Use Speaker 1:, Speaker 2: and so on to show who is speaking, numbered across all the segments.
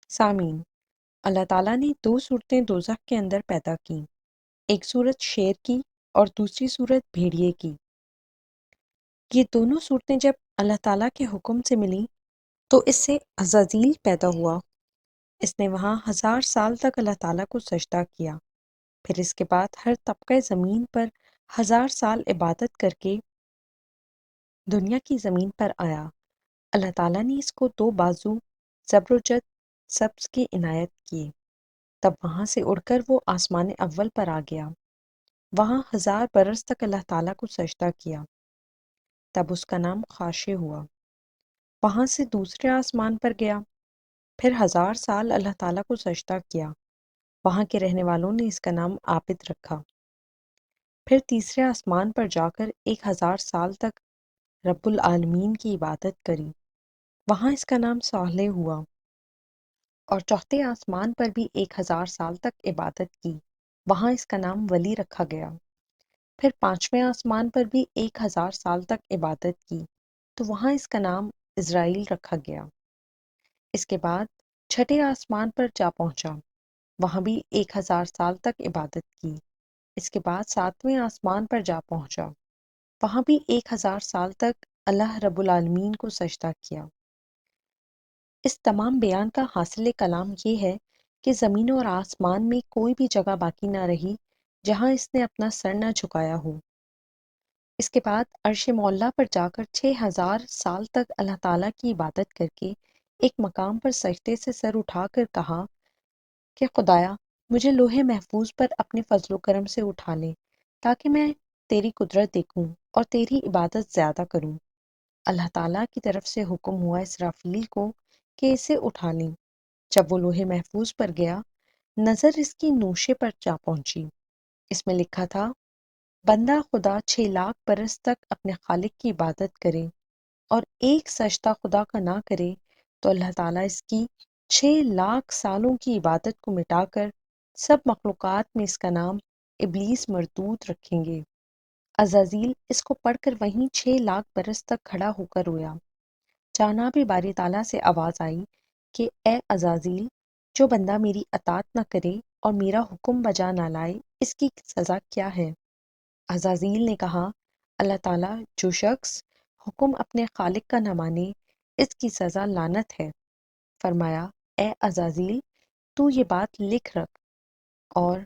Speaker 1: سامعین، اللہ تعالیٰ نے دو صورتیں دوزخ کے اندر پیدا کیں، ایک صورت شیر کی اور دوسری صورت بھیڑیے کی۔ یہ دونوں صورتیں جب اللہ تعالیٰ کے حکم سے ملیں تو اس سے عزازیل پیدا ہوا۔ اس نے وہاں 1000 سال تک اللہ تعالیٰ کو سجدہ کیا، پھر اس کے بعد ہر طبقہ زمین پر 1000 سال عبادت کر کے دنیا کی زمین پر آیا۔ اللہ تعالیٰ نے اس کو 2 بازو زبر و جد سبز کی عنایت کیے، تب وہاں سے اڑ کر وہ آسمان اول پر آ گیا، وہاں 1000 برس تک اللہ تعالیٰ کو سجدہ کیا، تب اس کا نام خاشع ہوا۔ وہاں سے دوسرے آسمان پر گیا، پھر 1000 سال اللہ تعالیٰ کو سجدہ کیا، وہاں کے رہنے والوں نے اس کا نام عابد رکھا۔ پھر تیسرے آسمان پر جا کر 1000 سال تک رب العالمین کی عبادت کری، وہاں اس کا نام صالح ہوا۔ اور چوتھے آسمان پر بھی 1000 سال تک عبادت کی، وہاں اس کا نام ولی رکھا گیا۔ پھر پانچویں آسمان پر بھی 1000 سال تک عبادت کی، تو وہاں اس کا نام اسرائیل رکھا گیا۔ اس کے بعد چھٹے آسمان پر جا پہنچا، وہاں بھی 1000 سال تک عبادت کی۔ اس کے بعد ساتویں آسمان پر جا پہنچا، وہاں بھی 1000 سال تک اللہ رب العالمین کو سجدہ کیا۔ اس تمام بیان کا حاصل کلام یہ ہے کہ زمین اور آسمان میں کوئی بھی جگہ باقی نہ رہی جہاں اس نے اپنا سر نہ جھکایا ہو۔ اس کے بعد عرش معلیٰ پر جا کر 6000 سال تک اللہ تعالیٰ کی عبادت کر کے ایک مقام پر سجدے سے سر اٹھا کر کہا کہ خدایا، مجھے لوح محفوظ پر اپنے فضل و کرم سے اٹھا لے تاکہ میں تیری قدرت دیکھوں اور تیری عبادت زیادہ کروں۔ اللہ تعالیٰ کی طرف سے حکم ہوا اسرافیل کو کہ اسے اٹھا لیں۔ جب وہ لوح محفوظ پر گیا، نظر اس کی نوشے پر جا پہنچی، اس میں لکھا تھا، بندہ خدا 6 لاکھ برس تک اپنے خالق کی عبادت کرے اور ایک سجدہ خدا کا نہ کرے تو اللہ تعالیٰ اس کی 6 لاکھ سالوں کی عبادت کو مٹا کر سب مخلوقات میں اس کا نام ابلیس مردود رکھیں گے۔ عزازیل اس کو پڑھ کر وہیں 6 لاکھ برس تک کھڑا ہو کر رویا۔ جناب باری تعالیٰ سے آواز آئی کہ اے عزازیل، جو بندہ میری اطاعت نہ کرے اور میرا حکم بجا نہ لائے، اس کی سزا کیا ہے؟ عزازیل نے کہا، اللہ تعالیٰ، جو شخص حکم اپنے خالق کا نہ مانے، اس کی سزا لعنت ہے۔ فرمایا، اے عزازیل، تو یہ بات لکھ رکھ۔ اور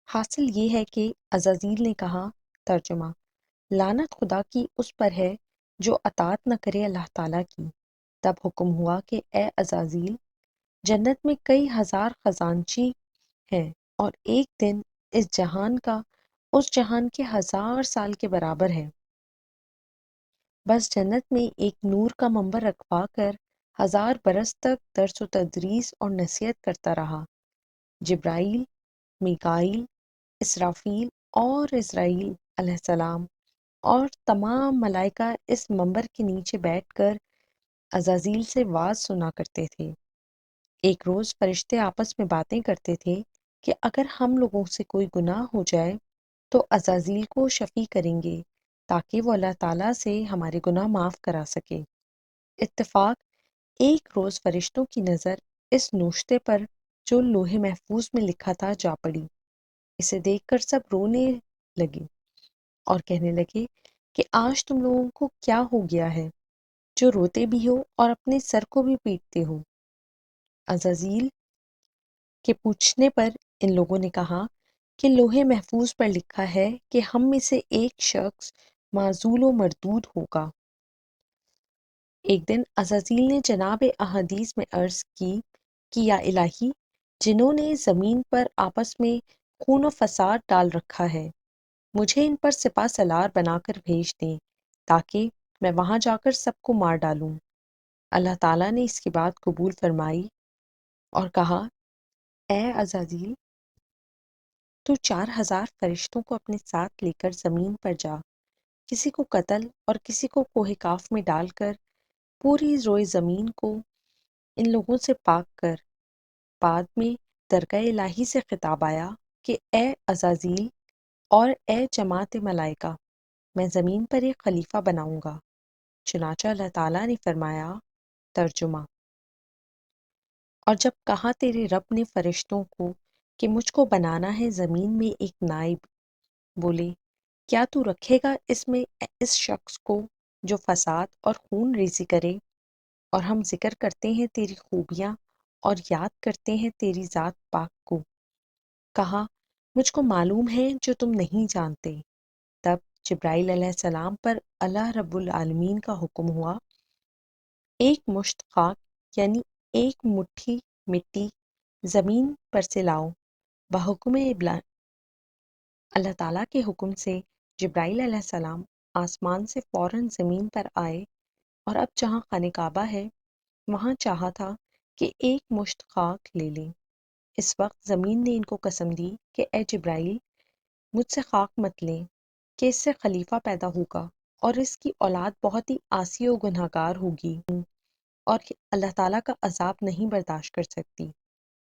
Speaker 1: حاصل یہ ہے کہ عزازیل نے کہا، ترجمہ، لعنت خدا کی اس پر ہے جو اطاعت نہ کرے اللہ تعالیٰ کی۔ تب حکم ہوا کہ اے عزازیل، جنت میں کئی ہزار خزانچی ہیں اور ایک دن اس جہان کا اس جہان کے 1000 سال کے برابر ہے۔ بس جنت میں ایک نور کا منبر رکھوا کر 1000 برس تک درس و تدریس اور نصیحت کرتا رہا۔ جبرائیل، میکائیل، اسرافیل اور اسرائیل علیہ السلام اور تمام ملائکہ اس منبر کے نیچے بیٹھ کر عزازیل سے واز سنا کرتے تھے۔ ایک روز فرشتے آپس میں باتیں کرتے تھے کہ اگر ہم لوگوں سے کوئی گناہ ہو جائے تو عزازیل کو شفیع کریں گے تاکہ وہ اللہ تعالیٰ سے ہمارے گناہ معاف کرا سکے۔ اتفاق، ایک روز فرشتوں کی نظر اس نوشتے پر جو لوح محفوظ میں لکھا تھا جا پڑی۔ اسے دیکھ کر سب رونے لگے اور کہنے لگے کہ آج تم لوگوں کو کیا ہو گیا ہے جو روتے بھی ہو اور اپنے سر کو بھی پیٹتے ہو؟ عزازیل کے پوچھنے پر ان لوگوں نے کہا کہ لوح محفوظ پر لکھا ہے کہ ہم میں سے ایک شخص معزول و مردود ہوگا۔ ایک دن عزازیل نے جناب احادیث میں عرض کی کہ یا الہی، جنہوں نے زمین پر آپس میں خون و فساد ڈال رکھا ہے، مجھے ان پر سپہ سالار بنا کر بھیج دیں تاکہ میں وہاں جا کر سب کو مار ڈالوں۔ اللہ تعالیٰ نے اس کی بات قبول فرمائی اور کہا، اے عزازیل، تو 4000 فرشتوں کو اپنے ساتھ لے کر زمین پر جا، کسی کو قتل اور کسی کو کوہ کاف میں ڈال کر پوری روئے زمین کو ان لوگوں سے پاک کر۔ بعد میں درگاہ الہی سے خطاب آیا کہ اے عزازیل اور اے جماعت ملائکہ، میں زمین پر ایک خلیفہ بناؤں گا۔ چنانچہ اللہ تعالیٰ نے فرمایا، ترجمہ، اور جب کہا تیرے رب نے فرشتوں کو کہ مجھ کو بنانا ہے زمین میں ایک نائب، بولے کیا تو رکھے گا اس میں اس شخص کو جو فساد اور خون ریزی کرے؟ اور ہم ذکر کرتے ہیں تیری خوبیاں اور یاد کرتے ہیں تیری ذات پاک کو۔ کہا مجھ کو معلوم ہے جو تم نہیں جانتے۔ تب جبرائیل علیہ السلام پر اللہ رب العالمین کا حکم ہوا، ایک مشت خاک یعنی ایک مٹھی مٹی زمین پر سے لاؤ۔ بحکم اللہ تعالیٰ کے حکم سے جبرائیل علیہ السلام آسمان سے فوراً زمین پر آئے، اور اب جہاں خانہ کعبہ ہے وہاں چاہا تھا کہ ایک مشت خاک لے لیں۔ اس وقت زمین نے ان کو قسم دی کہ اے جبرائیل، مجھ سے خاک مت لیں کہ اس سے خلیفہ پیدا ہوگا اور اس کی اولاد بہت ہی عاصی و گنہگار ہوگی اور اللہ تعالیٰ کا عذاب نہیں برداشت کر سکتی۔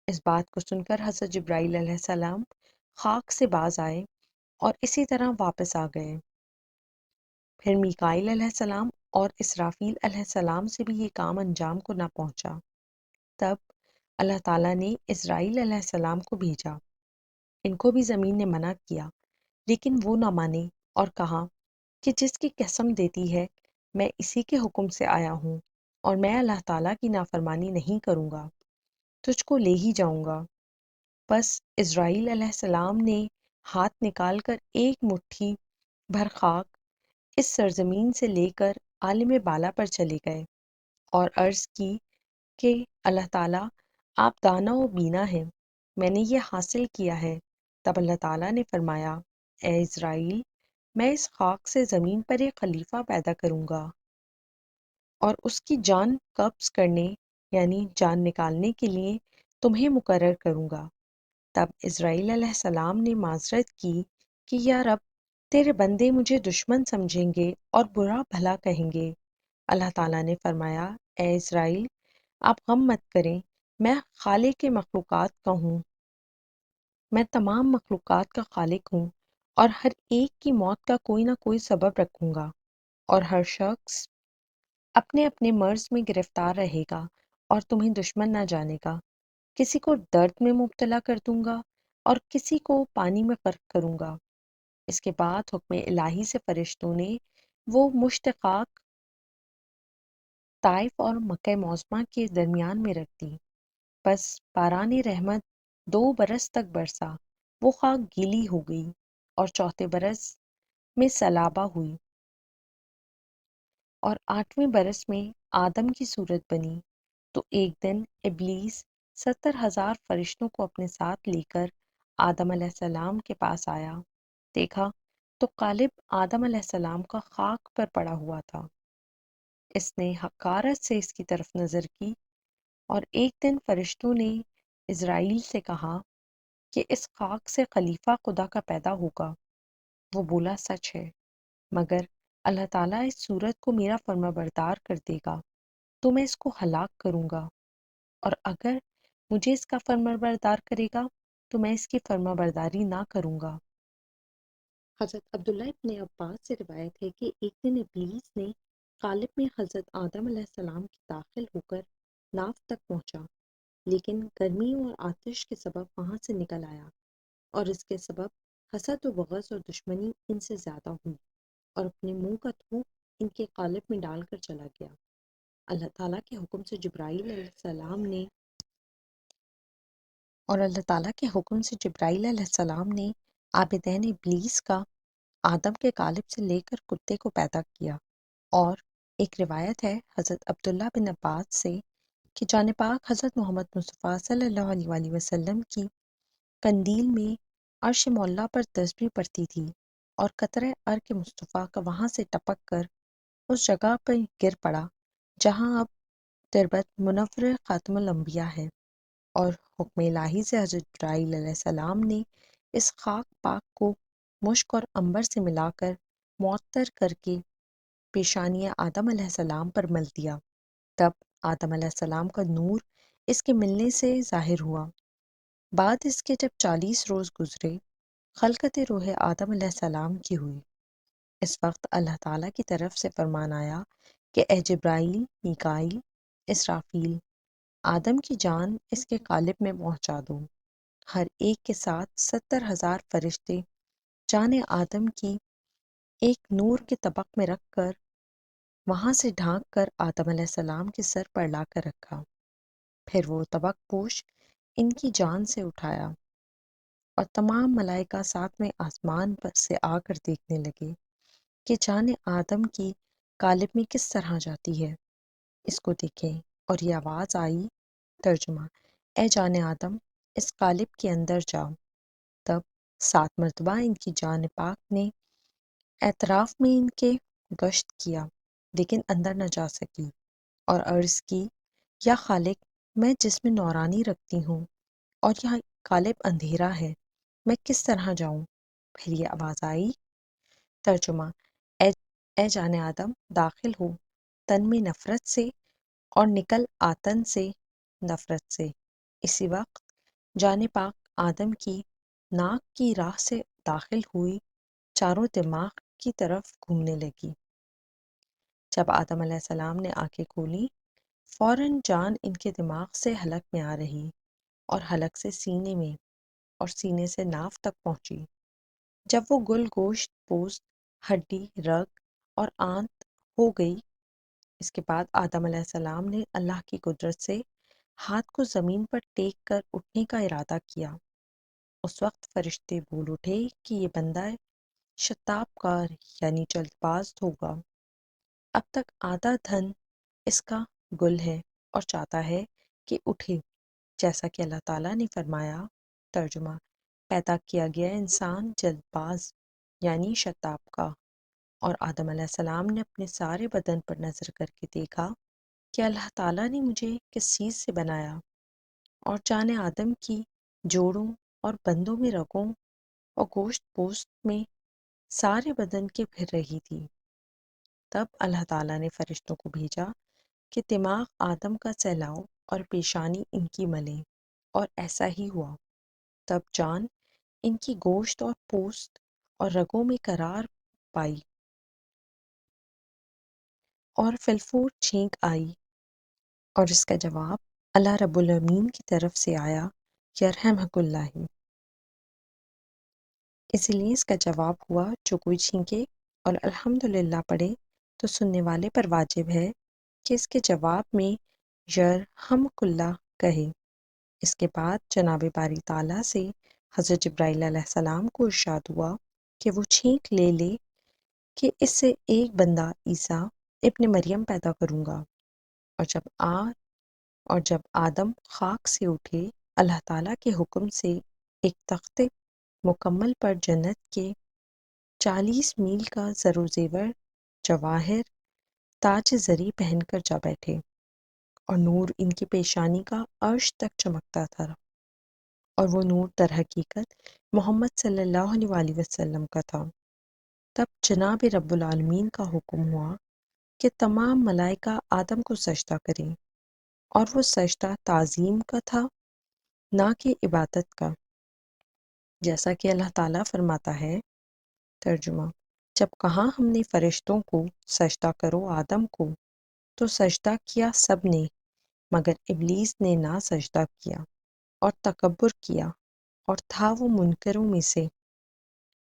Speaker 1: اس بات کو سن کر حضرت جبرائیل علیہ السلام خاک سے باز آئے اور اسی طرح واپس آ گئے۔ پھر میکائیل علیہ السلام اور اسرافیل علیہ السلام سے بھی یہ کام انجام کو نہ پہنچا۔ تب اللہ تعالیٰ نے اسرائیل علیہ السلام کو بھیجا۔ ان کو بھی زمین نے منع کیا، لیکن وہ نہ مانے اور کہا کہ جس کی قسم دیتی ہے میں اسی کے حکم سے آیا ہوں اور میں اللہ تعالیٰ کی نافرمانی نہیں کروں گا، تجھ کو لے ہی جاؤں گا۔ بس اسرائیل علیہ السلام نے ہاتھ نکال کر ایک مٹھی بھر خاک اس سرزمین سے لے کر عالم بالا پر چلے گئے اور عرض کی کہ اللہ تعالیٰ آپ دانا و بینا ہیں، میں نے یہ حاصل کیا ہے۔ تب اللہ تعالیٰ نے فرمایا، اے اسرائیل، میں اس خاک سے زمین پر ایک خلیفہ پیدا کروں گا اور اس کی جان قبض کرنے یعنی جان نکالنے کے لیے تمہیں مقرر کروں گا۔ تب اسرائیل علیہ السلام نے معذرت کی کہ یا رب، تیرے بندے مجھے دشمن سمجھیں گے اور برا بھلا کہیں گے۔ اللہ تعالیٰ نے فرمایا، اے اسرائیل، آپ غم مت کریں، میں خالق کے مخلوقات کا ہوں، میں تمام مخلوقات کا خالق ہوں اور ہر ایک کی موت کا کوئی نہ کوئی سبب رکھوں گا، اور ہر شخص اپنے اپنے مرض میں گرفتار رہے گا اور تمہیں دشمن نہ جانے گا۔ کسی کو درد میں مبتلا کر دوں گا اور کسی کو پانی میں غرق کروں گا۔ اس کے بعد حکم الہی سے فرشتوں نے وہ مشتقاق طائف اور مکہ معظمہ کے درمیان میں رکھ دی۔ بس باران رحمت 2 برس تک برسا، وہ خاک گیلی ہو گئی، اور چوتھے برس میں سلابہ ہوئی، اور 8ویں برس میں آدم کی صورت بنی۔ تو ایک دن ابلیس 70,000 فرشتوں کو اپنے ساتھ لے کر آدم علیہ السلام کے پاس آیا۔ دیکھا تو قالب آدم علیہ السلام کا خاک پر پڑا ہوا تھا۔ اس نے حقارت سے اس کی طرف نظر کی، اور ایک دن فرشتوں نے اسرائیل سے کہا کہ اس خاک سے خلیفہ خدا کا پیدا ہوگا۔ وہ بولا سچ ہے، مگر اللہ تعالیٰ اس صورت کو میرا فرما بردار کر دے گا تو میں اس کو ہلاک کروں گا، اور اگر مجھے اس کا فرما بردار کرے گا تو میں اس کی فرما برداری نہ کروں گا۔ حضرت عبداللہ ابن عباس سے روایت ہے کہ ایک دن ابلیس نے قالب میں حضرت آدم علیہ السلام کی داخل ہو کر ناف تک پہنچا، لیکن گرمی اور آتش کے سبب وہاں سے نکل آیا، اور اس کے سبب حسد و بغض اور دشمنی ان سے زیادہ ہوئی، اور اپنے منہ کا تھوک ان کے قالب میں ڈال کر چلا گیا۔ اللہ تعالیٰ کے حکم سے جبرائیل علیہ السلام نے عابدین ابلیس کا آدم کے قالب سے لے کر کتے کو پیدا کیا۔ اور ایک روایت ہے حضرت عبداللہ بن عباس سے کہ جان پاک حضرت محمد مصطفیٰ صلی اللہ علیہ وآلہ وسلم کی قندیل میں عرش مولا پر تسبیح پڑتی تھی، اور قطرہ عرق مصطفیٰ کا وہاں سے ٹپک کر اس جگہ پر گر پڑا جہاں اب تربت منور خاتم الانبیاء ہے، اور حکم الہی سے حضرت جبرائیل علیہ السلام نے اس خاک پاک کو مشک اور عنبر سے ملا کر معطر کر کے پیشانی آدم علیہ السلام پر مل دیا۔ تب آدم علیہ السلام کا نور اس کے ملنے سے ظاہر ہوا۔ بعد اس کے جب 40 روز گزرے، خلقت روح آدم علیہ السلام کی ہوئی۔ اس وقت اللہ تعالیٰ کی طرف سے فرمان آیا کہ اے جبرائیل، میکائیل، اسرافیل، آدم کی جان اس کے قالب میں پہنچا دو۔ ہر ایک کے ساتھ 70,000 فرشتے جان آدم کی ایک نور کے طبق میں رکھ کر وہاں سے ڈھانک کر آدم علیہ السلام کے سر پر لا کر رکھا۔ پھر وہ طبق پوش ان کی جان سے اٹھایا اور تمام ملائکہ ساتویں آسمان پر سے آ کر دیکھنے لگے کہ جان آدم کی قالب میں کس طرح جاتی ہے، اس کو دیکھیں۔ اور یہ آواز آئی، ترجمہ: اے جان آدم، اس قالب کے اندر جاؤ۔ تب 7 مرتبہ ان کی جان پاک نے اعتراف میں ان کے گشت کیا، لیکن اندر نہ جا سکی، اور عرض کی، یا خالق، میں جسم نورانی رکھتی ہوں اور یہاں قالب اندھیرا ہے، میں کس طرح جاؤں؟ پھر یہ آواز آئی، ترجمہ: اے اے جان آدم، داخل ہو تن میں نفرت سے اور نکل آتن سے نفرت سے۔ اسی وقت جان پاک آدم کی ناک کی راہ سے داخل ہوئی، چاروں دماغ کی طرف گھومنے لگی۔ جب آدم علیہ السلام نے آنکھیں کھولیں، فوراً جان ان کے دماغ سے حلق میں آ رہی اور حلق سے سینے میں اور سینے سے ناف تک پہنچی۔ جب وہ گل گوشت، پوست، ہڈی، رگ اور آنت ہو گئی، اس کے بعد آدم علیہ السلام نے اللہ کی قدرت سے ہاتھ کو زمین پر ٹیک کر اٹھنے کا ارادہ کیا۔ اس وقت فرشتے بول اٹھے کہ یہ بندہ شتاب کار یعنی جلد باز ہوگا۔ اب تک آدھا دھن اس کا گل ہے اور چاہتا ہے کہ اٹھے، جیسا کہ اللہ تعالیٰ نے فرمایا، ترجمہ: پیدا کیا گیا انسان جلد باز یعنی شتاب کا۔ اور آدم علیہ السلام نے اپنے سارے بدن پر نظر کر کے دیکھا کہ اللہ تعالیٰ نے مجھے کس چیز سے بنایا، اور جان آدم کی جوڑوں اور بندوں میں رگوں اور گوشت پوست میں سارے بدن کے پھر رہی تھی۔ تب اللہ تعالیٰ نے فرشتوں کو بھیجا کہ دماغ آدم کا سہلاؤ اور پیشانی ان کی ملیں، اور ایسا ہی ہوا۔ تب جان ان کی گوشت اور پوست اور رگوں میں قرار پائی اور فلفور چھینک آئی، اور اس کا جواب اللہ رب العالمین کی طرف سے آیا، یرحمک اللہ۔ اس لیے اس کا جواب ہوا، جو کوئی چھینکے اور الحمدللہ پڑھے تو سننے والے پر واجب ہے کہ اس کے جواب میں یرحمک اللہ کہے۔ اس کے بعد جناب باری تعالیٰ سے حضرت جبرائیل علیہ السلام کو ارشاد ہوا کہ وہ چھینک لے لے کہ اس سے ایک بندہ عیسیٰ ابن مریم پیدا کروں گا۔ اور جب آدم خاک سے اٹھے، اللہ تعالیٰ کے حکم سے ایک تخت مکمل پر جنت کے 40 میل کا زر و زیور، جواہر، تاج زری پہن کر جا بیٹھے، اور نور ان کی پیشانی کا عرش تک چمکتا تھا، اور وہ نور در حقیقت محمد صلی اللہ علیہ وآلہ وسلم کا تھا۔ تب جناب رب العالمین کا حکم ہوا کہ تمام ملائکہ آدم کو سجدہ کریں، اور وہ سجدہ تعظیم کا تھا، نہ کہ عبادت کا، جیسا کہ اللہ تعالیٰ فرماتا ہے، ترجمہ: جب کہا ہم نے فرشتوں کو سجدہ کرو آدم کو، تو سجدہ کیا سب نے، مگر ابلیس نے نہ سجدہ کیا اور تکبر کیا، اور تھا وہ منکروں میں سے۔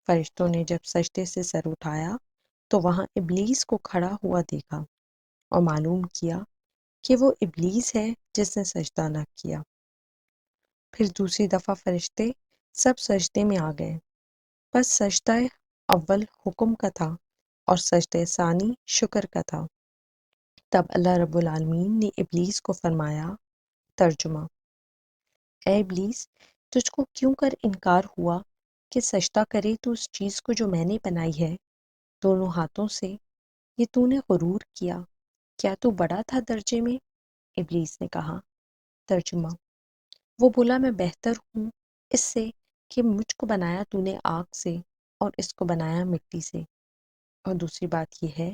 Speaker 1: فرشتوں نے جب سجدے سے سر اٹھایا تو وہاں ابلیس کو کھڑا ہوا دیکھا، اور معلوم کیا کہ وہ ابلیس ہے جس نے سجدہ نہ کیا۔ پھر دوسری دفعہ فرشتے سب سجدے میں آ گئے، بس سجدہ اول حکم کا تھا اور سجدہ ثانی شکر کا تھا۔ تب اللہ رب العالمین نے ابلیس کو فرمایا، ترجمہ: اے ابلیس، تجھ کو کیوں کر انکار ہوا کہ سجدہ کرے تو اس چیز کو جو میں نے بنائی ہے دونوں ہاتھوں سے؟ یہ تو نے غرور کیا، کیا تو بڑا تھا درجے میں؟ ابلیس نے کہا، ترجمہ: وہ بولا، میں بہتر ہوں اس سے کہ مجھ کو بنایا تو نے آگ سے اور اس کو بنایا مٹی سے، اور دوسری بات یہ ہے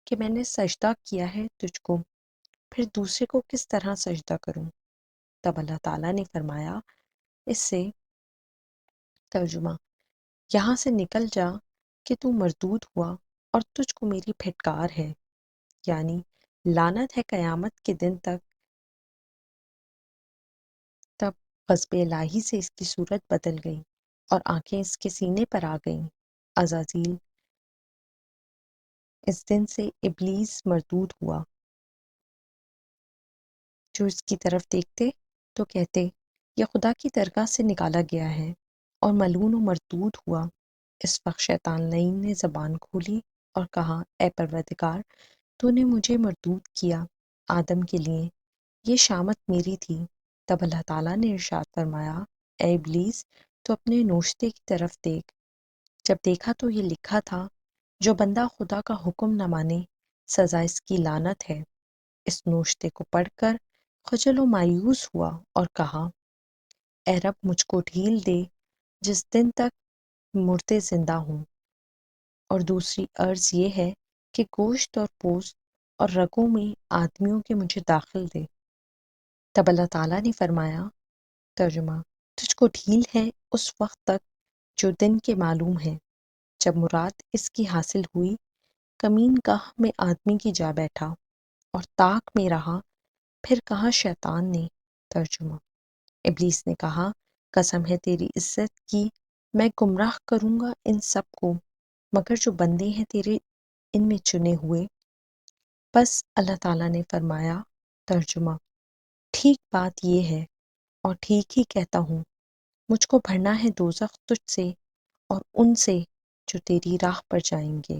Speaker 1: کہ میں نے سجدہ کیا ہے تجھ کو، پھر دوسرے کو کس طرح سجدہ کروں؟ تب اللہ تعالیٰ نے فرمایا اس سے، ترجمہ: یہاں سے نکل جا کہ تو مردود ہوا اور تجھ کو میری پھٹکار ہے، یعنی لعنت ہے قیامت کے دن تک غضب الہی سے اس کی صورت بدل گئی اور آنکھیں اس کے سینے پر آ گئیں۔ عزازیل اس دن سے ابلیس مردود ہوا۔ جو اس کی طرف دیکھتے تو کہتے یہ خدا کی درگاہ سے نکالا گیا ہے، اور ملعون و مردود ہوا۔ اس وقت شیطان لعین نے زبان کھولی اور کہا، اے پروردگار، تو نے مجھے مردود کیا آدم کے لیے، یہ شامت میری تھی۔ تب اللہ تعالیٰ نے ارشاد فرمایا، اے ابلیس، تو اپنے نوشتے کی طرف دیکھ۔ جب دیکھا تو یہ لکھا تھا، جو بندہ خدا کا حکم نہ مانے سزا اس کی لعنت ہے۔ اس نوشتے کو پڑھ کر خجل و مایوس ہوا اور کہا، اے رب، مجھ کو ڈھیل دے جس دن تک مردے زندہ ہوں۔ اور دوسری عرض یہ ہے کہ گوشت اور پوست اور رگوں میں آدمیوں کے مجھے داخل دے۔ تب اللہ تعالیٰ نے فرمایا، ترجمہ، تجھ کو ڈھیل ہے اس وقت تک جو دن کے معلوم ہے۔ جب مراد اس کی حاصل ہوئی، کمین گاہ میں آدمی کی جا بیٹھا اور طاق میں رہا، پھر کہا شیطان نے، ترجمہ، ابلیس نے کہا، قسم ہے تیری عزت کی، میں گمراہ کروں گا ان سب کو مگر جو بندے ہیں تیرے ان میں چنے ہوئے۔ بس اللہ تعالیٰ نے فرمایا، ترجمہ، ٹھیک بات یہ ہے اور ٹھیک ہی کہتا ہوں، مجھ کو بھرنا ہے دوزخ تجھ سے اور ان سے جو تیری راہ پر جائیں گے۔